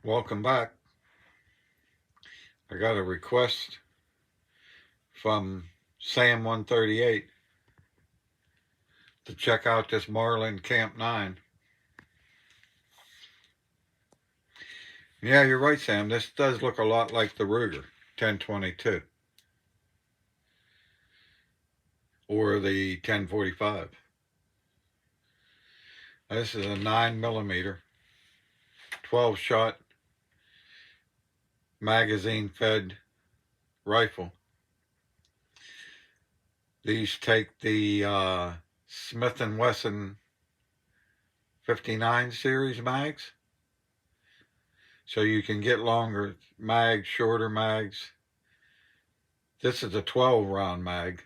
Welcome back. I got a request from Sam138 to check out this Marlin Camp 9. Yeah, you're right, Sam. This does look a lot like the Ruger 1022 or the 1045. This is a 9mm 12 shot magazine fed rifle. These take the Smith & Wesson 59 series mags, so you can get longer mags, shorter mags. This is a 12 round mag,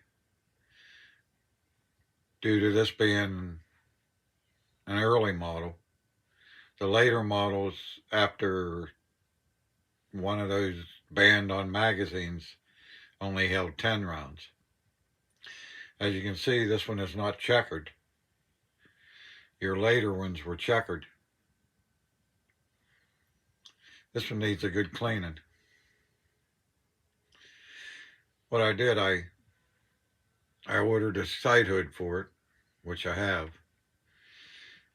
due to this being an early model. The later models, after one of those banned on magazines, only held 10 rounds. As you can see, this one is not checkered. Your later ones were checkered. This one needs a good cleaning. What I did, I ordered a sight hood for it, which I have.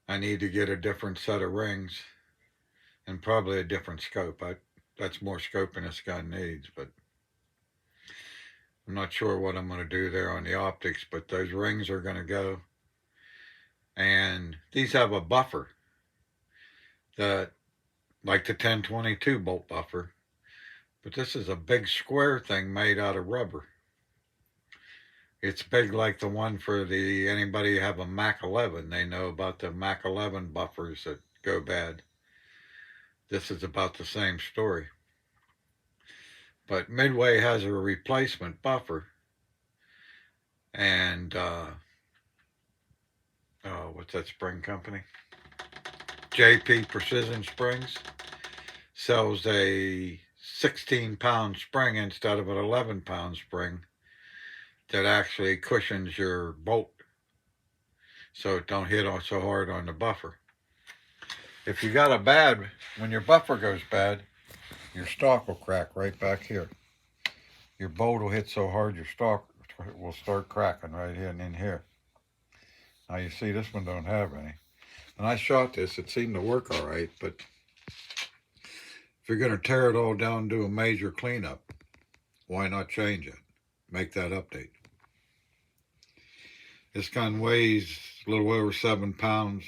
I need to get a different set of rings and probably a different scope. That's more scope than this gun needs, but I'm not sure what I'm going to do there on the optics, but those rings are going to go. And these have a buffer that, like the 1022 bolt buffer, but this is a big square thing made out of rubber. It's big like the one for anybody have a Mac 11, they know about the Mac 11 buffers that go bad. This is about the same story. But Midway has a replacement buffer, and what's that spring company? JP Precision Springs sells a 16-pound spring instead of an 11-pound spring that actually cushions your bolt so it don't hit so hard on the buffer. If you got when your buffer goes bad, your stock will crack right back here. Your bolt will hit so hard your stock will start cracking right here and in here. Now you see this one don't have any. And I shot this, it seemed to work all right, but if you're going to tear it all down, do a major cleanup, why not change it? Make that update. This gun weighs a little over 7 pounds,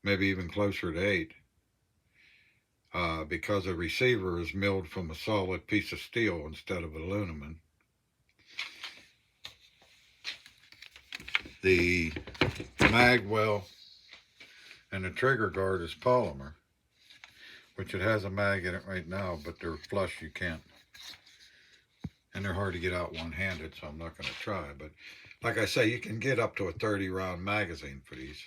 maybe even closer to 8, because the receiver is milled from a solid piece of steel instead of aluminum. The mag well and the trigger guard is polymer, which it has a mag in it right now, but they're flush, you can't. And they're hard to get out one-handed, so I'm not going to try. But like I say, you can get up to a 30-round magazine for these.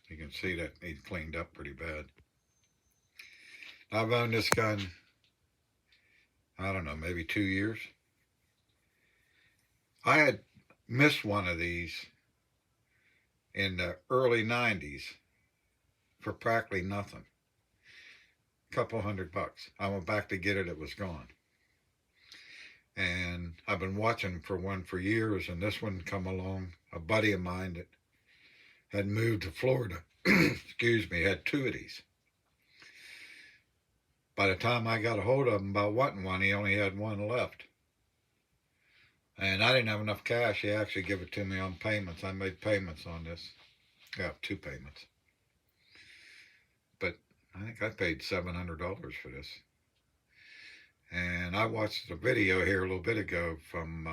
You can see that needs cleaned up pretty bad. I've owned this gun, I don't know, maybe 2 years. I had missed one of these in the early 90s for practically nothing. A couple $100. I went back to get it, it was gone. And I've been watching for one for years, and this one come along. A buddy of mine that had moved to Florida, excuse me, had 2 of these. By the time I got a hold of him about wanting one, he only had 1 left. And I didn't have enough cash. He actually gave it to me on payments. I made payments on this. Yeah, 2 payments. But I think I paid $700 for this. And I watched a video here a little bit ago from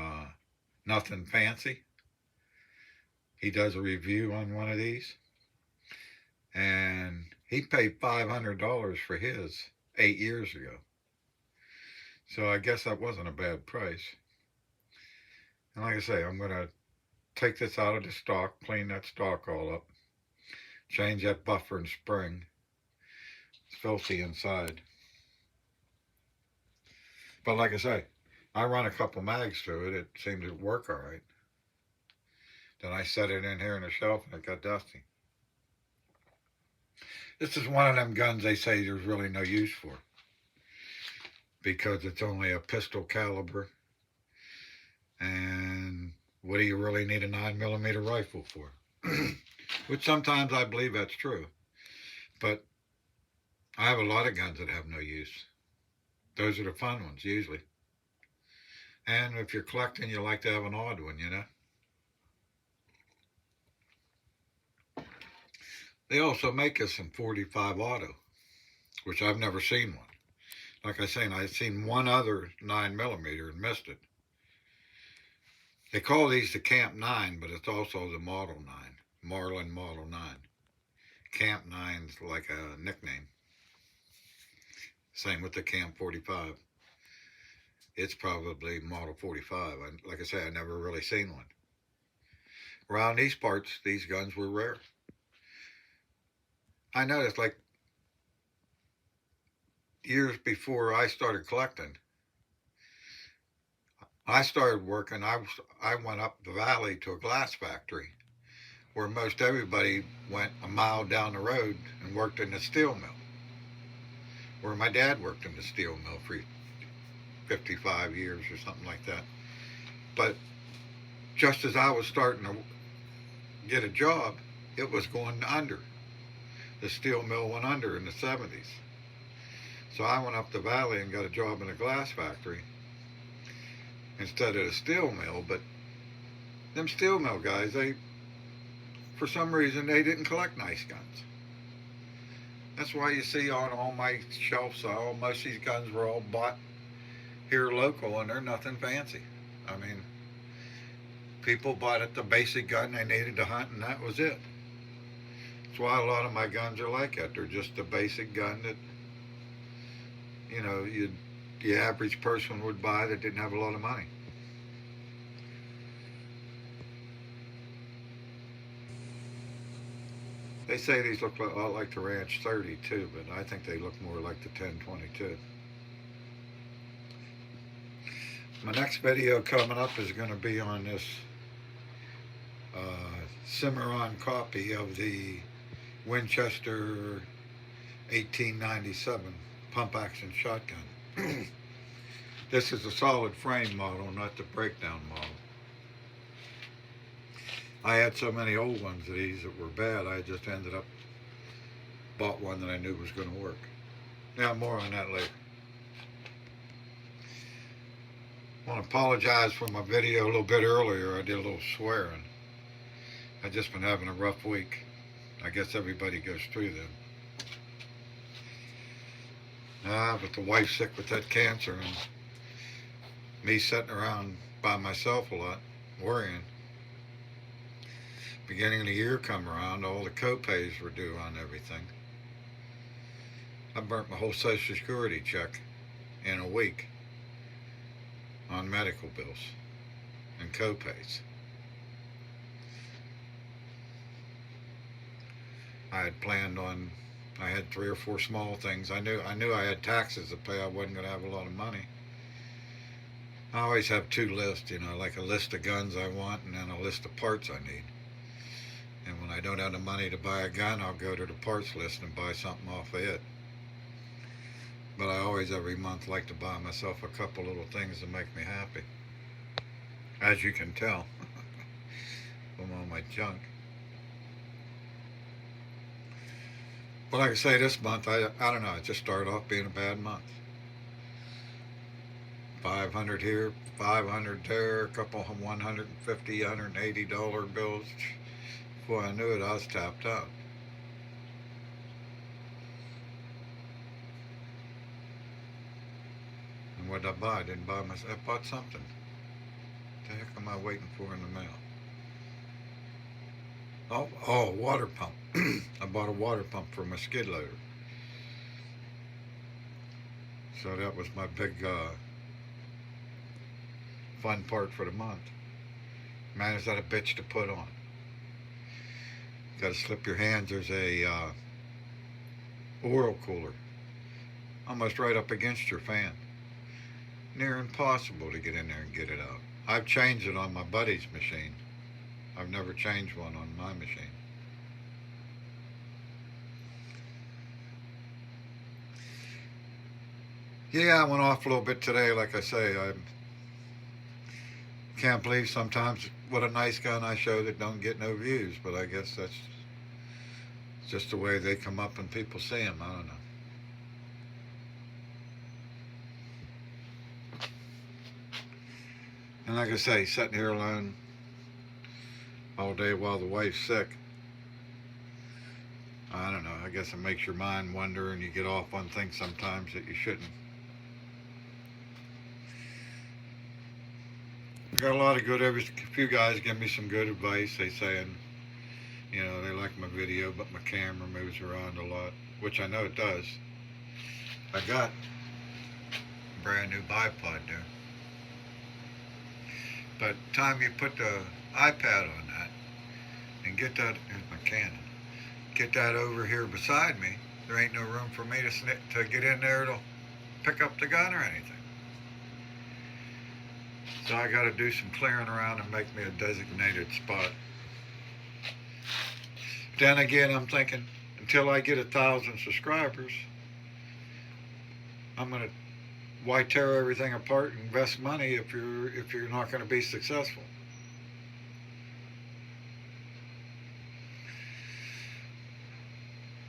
Nothing Fancy. He does a review on one of these. And he paid $500 for his 8 years ago. So I guess that wasn't a bad price. And like I say, I'm going to take this out of the stock, clean that stock all up, change that buffer and spring. It's filthy inside. But like I say, I run a couple mags through it. It seemed to work all right. Then I set it in here on the shelf and it got dusty. This is one of them guns they say there's really no use for because it's only a pistol caliber, and what do you really need a 9mm rifle for? Which sometimes I believe that's true, but I have a lot of guns that have no use. Those are the fun ones usually. And if you're collecting, you like to have an odd one, you know. They also make us in 45 auto, which I've never seen one. Like I say, I've seen one other 9mm and missed it. They call these the Camp 9, but it's also the Model 9, Marlin Model 9. Camp 9's like a nickname. Same with the Camp 45. It's probably Model 45. Like I say, I never really seen one. Around these parts, these guns were rare. I noticed, like, years before I started collecting, I started working. I went up the valley to a glass factory where most everybody went a mile down the road and worked in the steel mill, where my dad worked in the steel mill for 55 years or something like that. But just as I was starting to get a job, it was going under. The steel mill went under in the 70s. So I went up the valley and got a job in a glass factory instead of a steel mill. But them steel mill guys, for some reason, they didn't collect nice guns. That's why you see on all my shelves, most of these guns were all bought here local, and they're nothing fancy. I mean, people bought it the basic gun they needed to hunt, and that was it. That's why a lot of my guns are like that. They're just a basic gun that, you know, the average person would buy that didn't have a lot of money. They say these look a lot like the Ranch 30 too, but I think they look more like the 1022. My next video coming up is going to be on this Cimarron copy of the Winchester 1897 pump action shotgun. This is a solid frame model, not the breakdown model. I had so many old ones of these that were bad, I just ended up bought one that I knew was going to work. Now, more on that later. I want to apologize for my video a little bit earlier. I did a little swearing. I've just been having a rough week. I guess everybody goes through them. But the wife's sick with that cancer, and me sitting around by myself a lot, worrying. Beginning of the year come around, all the co-pays were due on everything. I burnt my whole Social Security check in a week on medical bills and co-pays. I had planned on, I had 3 or 4 small things. I knew I had taxes to pay. I wasn't going to have a lot of money. I always have 2 lists, you know, like a list of guns I want and then a list of parts I need. And when I don't have the money to buy a gun, I'll go to the parts list and buy something off of it. But I always, every month, like to buy myself a couple little things to make me happy. As you can tell from all my junk. But like I say, this month, I don't know, it just started off being a bad month. 500 here, 500 there, a couple of $150, $180 bills. Before I knew it, I was tapped out. And what did I buy? I didn't buy myself. I bought something. What the heck am I waiting for in the mail? Oh, water pump. I bought a water pump for my skid loader. So that was my big fun part for the month. Man, is that a bitch to put on. You got to slip your hands. There's a oil cooler almost right up against your fan. Near impossible to get in there and get it out. I've changed it on my buddy's machine. I've never changed one on my machine. Yeah, I went off a little bit today. Like I say, I can't believe sometimes what a nice gun I show that don't get no views. But I guess that's just the way they come up and people see them. I don't know. And like I say, sitting here alone all day while the wife's sick, I don't know. I guess it makes your mind wander and you get off on things sometimes that you shouldn't. I got a lot of good, a few guys give me some good advice. They saying, you know, they like my video, but my camera moves around a lot, which I know it does. I got a brand new bipod there. But time you put the iPad on that and get that, here's my Canon, get that over here beside me, there ain't no room for me to get in there to pick up the gun or anything. So I got to do some clearing around and make me a designated spot. Then again, I'm thinking, until I get 1,000 subscribers, I'm gonna, why tear everything apart and invest money if you're not going to be successful?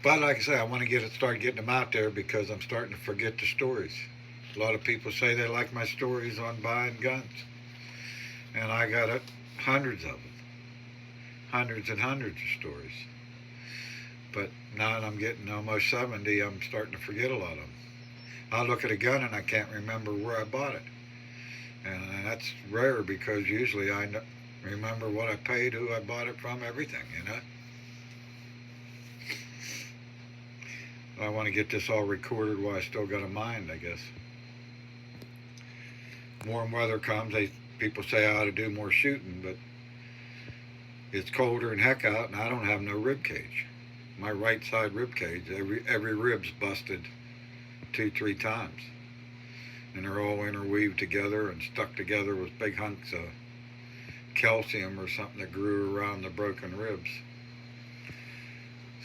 But like I say, I want to start getting them out there because I'm starting to forget the stories. A lot of people say they like my stories on buying guns, and I got hundreds of them, hundreds and hundreds of stories. But now that I'm getting almost 70, I'm starting to forget a lot of them. I look at a gun and I can't remember where I bought it, and that's rare because usually I remember what I paid, who I bought it from, everything, you know. I want to get this all recorded while I still got a mind, I guess. Warm weather comes, people say I ought to do more shooting, but it's colder than heck out, and I don't have no rib cage. My right side rib cage, every rib's busted 2-3 times, and they're all interweaved together and stuck together with big hunks of calcium or something that grew around the broken ribs.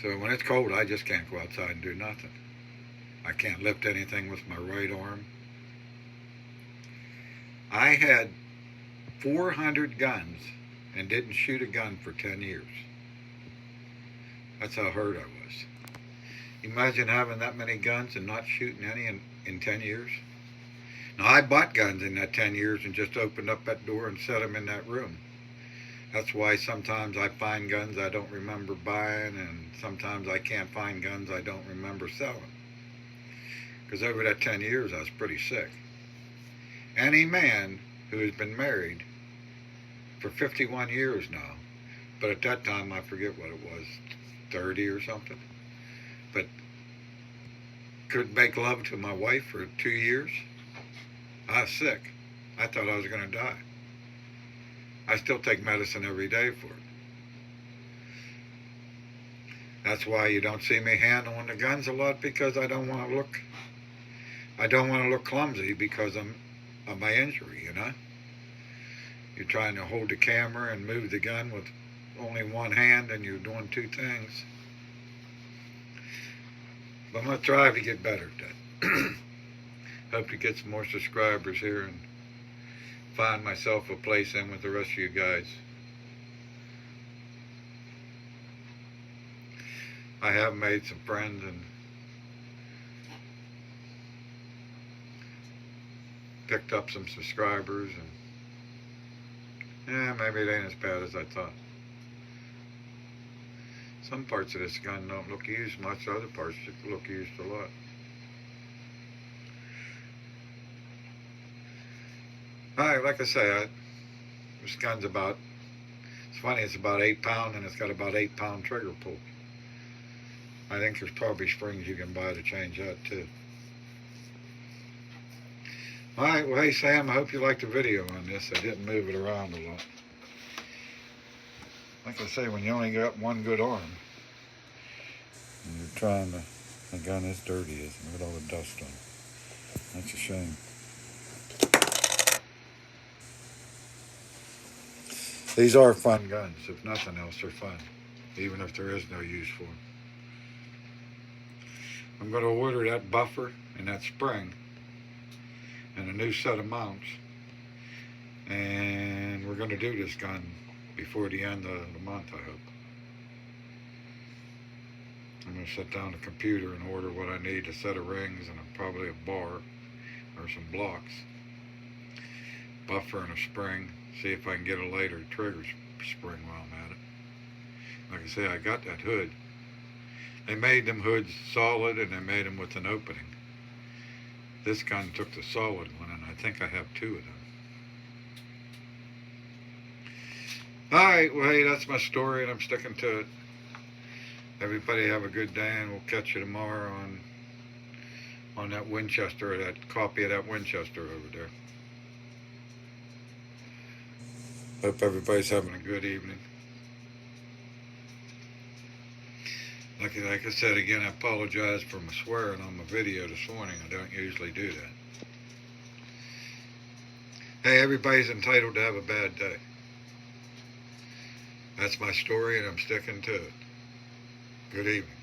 So when it's cold, I just can't go outside and do nothing. I can't lift anything with my right arm. I had 400 guns and didn't shoot a gun for 10 years. That's how hurt I was. Imagine having that many guns and not shooting any in 10 years. Now, I bought guns in that 10 years and just opened up that door and set them in that room. That's why sometimes I find guns I don't remember buying, and sometimes I can't find guns I don't remember selling. Because over that 10 years, I was pretty sick. Any man who has been married for 51 years now, but at that time, I forget what it was, 30 or something, but couldn't make love to my wife for 2 years. I was sick. I thought I was going to die. I still take medicine every day for it. That's why you don't see me handling the guns a lot, because I don't want to look clumsy because of my injury, you know. You're trying to hold the camera and move the gun with only one hand, and you're doing two things. But I'm going to try to get better at that. Hope to get some more subscribers here and find myself a place in with the rest of you guys. I have made some friends and picked up some subscribers, and maybe it ain't as bad as I thought. Some parts of this gun don't look used much, other parts look used a lot. Alright, like I say, this gun's about, it's funny, it's about 8 pound and it's got about 8 pound trigger pull. I think there's probably springs you can buy to change that too. Alright, well hey Sam, I hope you liked the video on this. I didn't move it around a lot. Like I say, when you only got one good arm, and you're trying to, the gun is dirty, isn't it? Look at all the dust on it. That's a shame. These are fun guns. If nothing else, they're fun, even if there is no use for them. I'm going to order that buffer and that spring and a new set of mounts. And we're going to do this gun before the end of the month, I hope. I'm going to sit down the computer and order what I need, a set of rings and probably a bar or some blocks, buffer and a spring, see if I can get a later trigger spring while I'm at it. Like I say, I got that hood. They made them hoods solid and they made them with an opening. This gun took the solid one, and I think I have two of them. Alright, well, hey, that's my story, and I'm sticking to it. Everybody have a good day, and we'll catch you tomorrow on that Winchester, that copy of that Winchester over there. Hope everybody's having a good evening. Like I said again, I apologize for my swearing on my video this morning. I don't usually do that. Hey, everybody's entitled to have a bad day. That's my story, and I'm sticking to it. Good evening.